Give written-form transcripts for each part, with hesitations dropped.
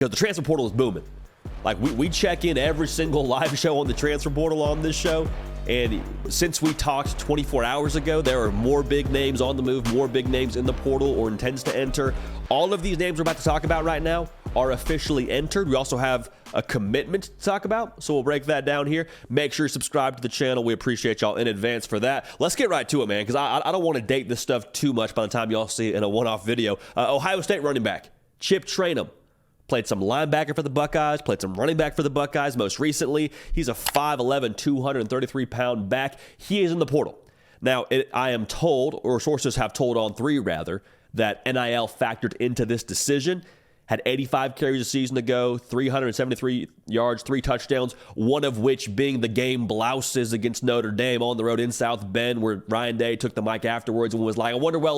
because the transfer portal is booming. Like, we check in every single live show on the transfer portal on this show, and since we talked 24 hours ago, there are more big names on the move, more big names in the portal or intends to enter. All of these names we're about to talk about right now are officially entered. We also have a commitment to talk about, so we'll break that down here. Make sure you subscribe to the channel. We appreciate y'all in advance for that. Let's get right to it, man, because I don't want to date this stuff too much by the time y'all see it in a one-off video. Ohio State running back Chip Trayanum. Played some linebacker for the Buckeyes, played some running back for the Buckeyes most recently. He's a 5'11", 233-pound back. He is in the portal. Now, I am told, or sources have told On 3 rather, that NIL factored into this decision. Had 85 carries a season ago, 373 yards, 3 touchdowns, one of which being the game blouses against Notre Dame on the road in South Bend, where Ryan Day took the mic afterwards and was like, I wonder where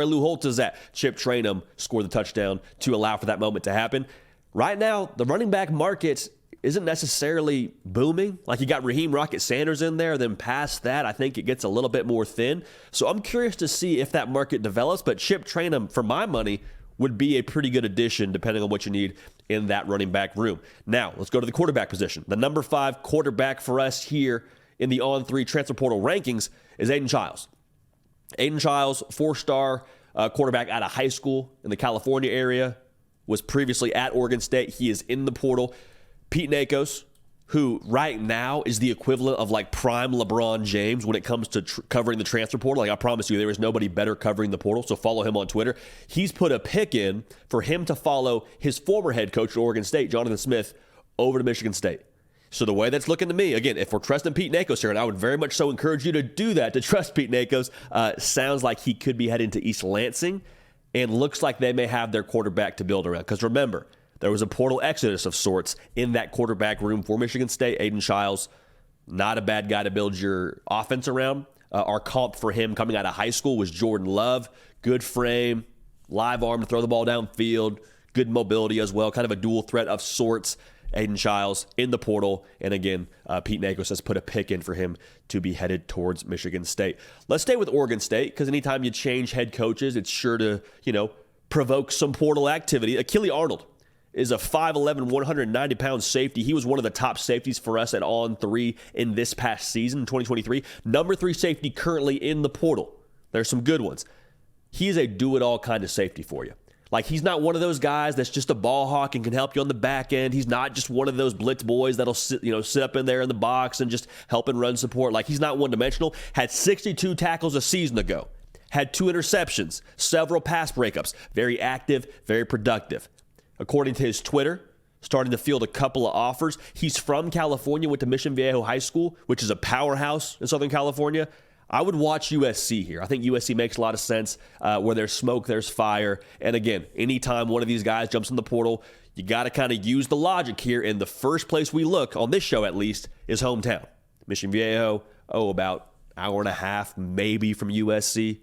Lou Holtz is at. Chip Trayanum scored the touchdown to allow for that moment to happen. Right now, the running back market isn't necessarily booming. Like, you got Raheem Rocket Sanders in there. Then past that, I think it gets a little bit more thin. So I'm curious to see if that market develops. But Chip Trayanum, for my money, would be a pretty good addition depending on what you need in that running back room. Now, let's go to the quarterback position. The number 5 quarterback for us here in the On 3 transfer portal rankings is Aiden Childs. Aiden Childs, 4-star quarterback out of high school in the California area, was previously at Oregon State. He is in the portal. Pete Nakos, who right now is the equivalent of like prime LeBron James when it comes to covering the transfer portal. Like, I promise you, there is nobody better covering the portal, so follow him on Twitter. He's put a pick in for him to follow his former head coach at Oregon State, Jonathan Smith, over to Michigan State. So the way that's looking to me, again, if we're trusting Pete Nakos here, and I would very much so encourage you to do that, to trust Pete Nakos, sounds like he could be heading to East Lansing, and looks like they may have their quarterback to build around. Because remember, there was a portal exodus of sorts in that quarterback room for Michigan State. Aiden Childs, not a bad guy to build your offense around. Our comp for him coming out of high school was Jordan Love. Good frame, live arm to throw the ball downfield, good mobility as well, kind of a dual threat of sorts. Aiden Childs in the portal. And again, Pete Nakos has put a pick in for him to be headed towards Michigan State. Let's stay with Oregon State, because anytime you change head coaches, it's sure to, provoke some portal activity. Achill Arnold is a 5'11", 190-pound safety. He was one of the top safeties for us at On 3 in this past season, 2023. Number 3 safety currently in the portal. There's some good ones. He is a do-it-all kind of safety for you. Like, he's not one of those guys that's just a ball hawk and can help you on the back end. He's not just one of those blitz boys that'll sit up in there in the box and just help and run support. Like, he's not one-dimensional. Had 62 tackles a season ago. Had 2 interceptions, several pass breakups. Very active, very productive. According to his Twitter, starting to field a couple of offers. He's from California, went to Mission Viejo High School, which is a powerhouse in Southern California. I would watch USC here. I think USC makes a lot of sense. Where there's smoke, there's fire. And again, anytime one of these guys jumps in the portal, you got to kind of use the logic here. And the first place we look, on this show at least, is hometown. Mission Viejo, about hour and a half maybe from USC.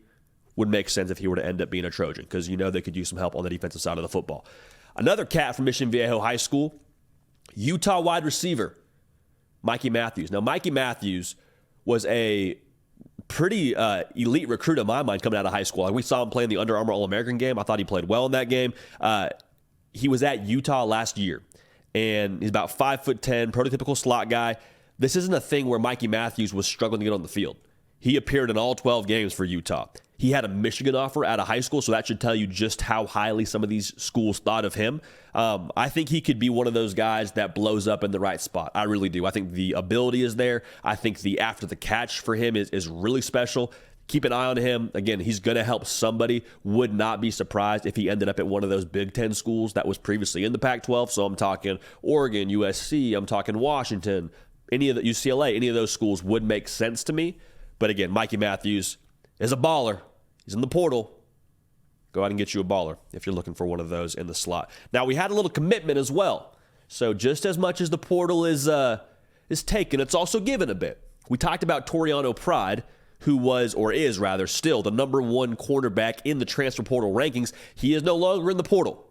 Would make sense if he were to end up being a Trojan, because they could use some help on the defensive side of the football. Another cat from Mission Viejo High School, Utah wide receiver, Mikey Matthews. Now, Mikey Matthews was a pretty elite recruit in my mind coming out of high school. Like, we saw him play in the Under Armour All-American game. I thought he played well in that game. He was at Utah last year, and he's about 5'10", prototypical slot guy. This isn't a thing where Mikey Matthews was struggling to get on the field. He appeared in all 12 games for Utah. He had a Michigan offer out of high school, so that should tell you just how highly some of these schools thought of him. I think he could be one of those guys that blows up in the right spot. I really do. I think the ability is there. I think the after the catch for him is really special. Keep an eye on him. Again, he's going to help somebody. Would not be surprised if he ended up at one of those Big Ten schools that was previously in the Pac-12. So I'm talking Oregon, USC, I'm talking Washington, any of the UCLA, any of those schools would make sense to me. But again, Mikey Matthews is a baller. He's in the portal. Go out and get you a baller if you're looking for one of those in the slot. Now, we had a little commitment as well. So just as much as the portal is taken, it's also given a bit. We talked about Torono Pride, who was, or is rather, still the number 1 cornerback in the transfer portal rankings. He is no longer in the portal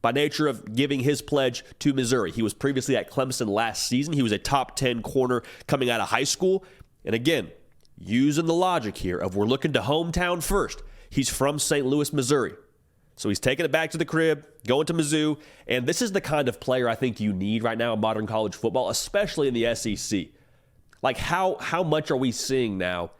by nature of giving his pledge to Missouri. He was previously at Clemson last season. He was a top 10 corner coming out of high school. And again, using the logic here of we're looking to hometown first. He's from St. Louis, Missouri. So he's taking it back to the crib, going to Mizzou, and this is the kind of player I think you need right now in modern college football, especially in the SEC. Like, how much are we seeing now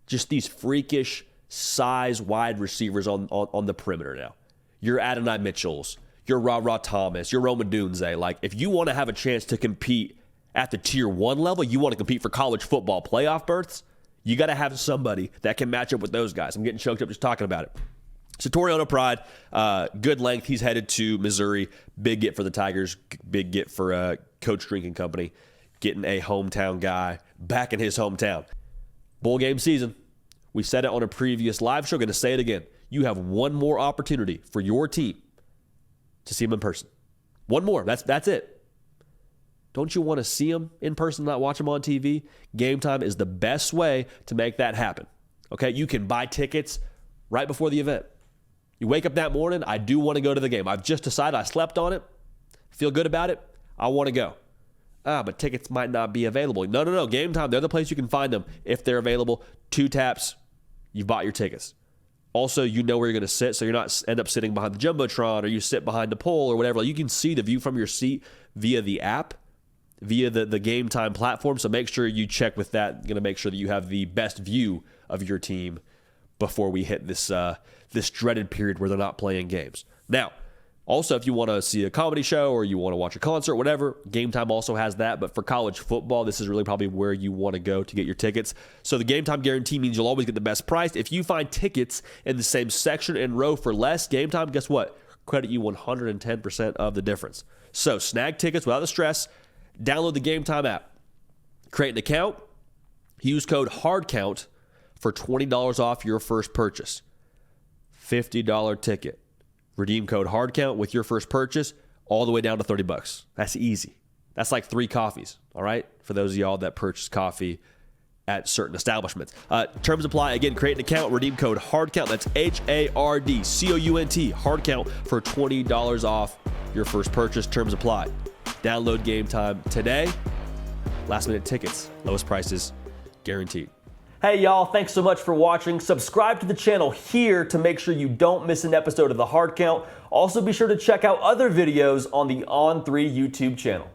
just these freakish size wide receivers on the perimeter now? Your Adonai Mitchells, your Ra Thomas, your Rome Odunze. Like, if you want to have a chance to compete at the tier 1 level, you want to compete for college football playoff berths, you got to have somebody that can match up with those guys. I'm getting choked up just talking about it. So Torono Pride, good length. He's headed to Missouri. Big get for the Tigers. Big get for Coach Drinking Company. Getting a hometown guy back in his hometown. Bowl game season. We said it on a previous live show. Going to say it again. You have one more opportunity for your team to see him in person. One more. That's it. Don't you want to see him in person, not watch him on TV? Game Time is the best way to make that happen. Okay, you can buy tickets right before the event. You wake up that morning, I do want to go to the game. I've just decided I slept on it, feel good about it, I want to go. But tickets might not be available. No. Game Time, they're the place you can find them if they're available. 2 taps, you've bought your tickets. Also, you know where you're going to sit, so you're not end up sitting behind the Jumbotron or you sit behind the pole or whatever. Like, you can see the view from your seat via the app, via the Game Time platform. So make sure you check with that. You're going to make sure that you have the best view of your team before we hit this dreaded period where they're not playing games. Now, also, if you want to see a comedy show or you want to watch a concert, whatever, Game Time also has that. But for college football, this is really probably where you want to go to get your tickets. So the Game Time guarantee means you'll always get the best price. If you find tickets in the same section and row for less, Game Time, guess what? Credit you 110% of the difference. So snag tickets without the stress. Download the Game Time app. Create an account. Use code HARDCOUNT for $20 off your first purchase. $50 ticket. Redeem code HARDCOUNT with your first purchase all the way down to $30. That's easy. That's like 3 coffees, all right? For those of y'all that purchase coffee at certain establishments. Terms apply. Again, create an account. Redeem code HARDCOUNT. That's HARDCOUNT. HARDCOUNT for $20 off your first purchase. Terms apply. Download Game Time today. Last minute tickets. Lowest prices guaranteed. Hey y'all, thanks so much for watching. Subscribe to the channel here to make sure you don't miss an episode of the Hard Count. Also be sure to check out other videos on the On3 YouTube channel.